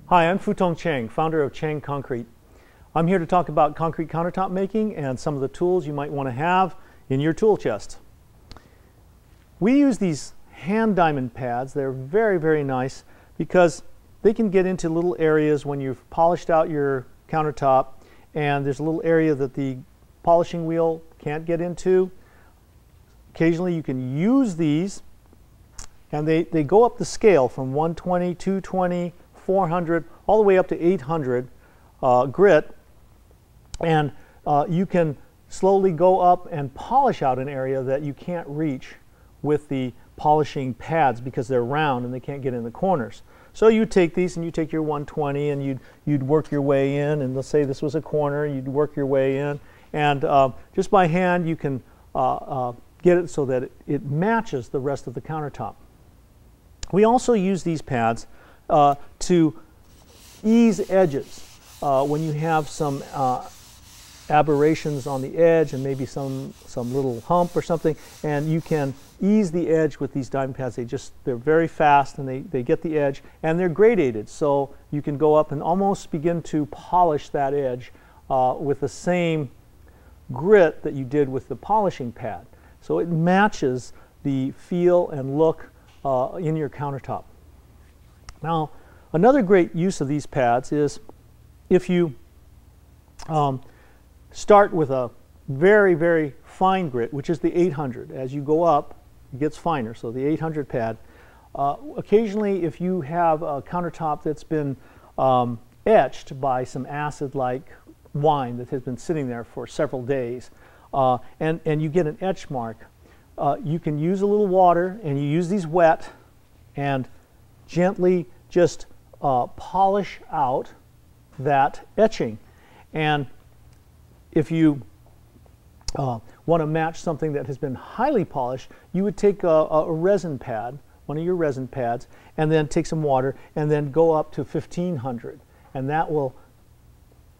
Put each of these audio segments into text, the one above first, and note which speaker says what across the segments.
Speaker 1: Hi, I'm Futong Cheng, founder of Cheng Concrete. I'm here to talk about concrete countertop making and some of the tools you might want to have in your tool chest. We use these hand diamond pads. They're very, very nice because they can get into little areas when you've polished out your countertop and there's a little area that the polishing wheel can't get into. Occasionally you can use these, and they go up the scale from 120, 220, 400, all the way up to 800 grit, and you can slowly go up and polish out an area that you can't reach with the polishing pads because they're round and they can't get in the corners. So you take these and you take your 120 and you'd work your way in, and let's say this was a corner, you'd work your way in, and just by hand you can get it so that it matches the rest of the countertop. We also use these pads to ease edges when you have some aberrations on the edge and maybe some little hump or something, and you can ease the edge with these diamond pads. They're very fast and they get the edge, and they're gradated, so you can go up and almost begin to polish that edge with the same grit that you did with the polishing pad. So it matches the feel and look in your countertop. Now, another great use of these pads is if you start with a very, very fine grit, which is the 800. As you go up, it gets finer, so the 800 pad. Occasionally, if you have a countertop that's been etched by some acid-like wine that has been sitting there for several days, and you get an etch mark, you can use a little water, and you use these wet, and gently just polish out that etching. And if you want to match something that has been highly polished, you would take a resin pad, one of your resin pads, and then take some water and then go up to 1500, and that will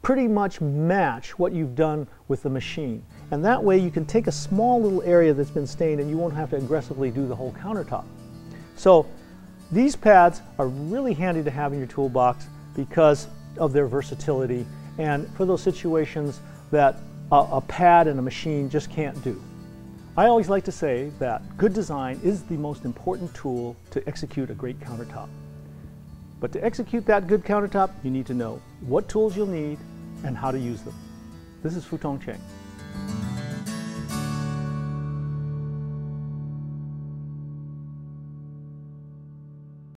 Speaker 1: pretty much match what you've done with the machine. And that way you can take a small little area that's been stained and you won't have to aggressively do the whole countertop. So these pads are really handy to have in your toolbox because of their versatility and for those situations that a pad and a machine just can't do. I always like to say that good design is the most important tool to execute a great countertop. But to execute that good countertop, you need to know what tools you'll need and how to use them. This is Futong Cheng.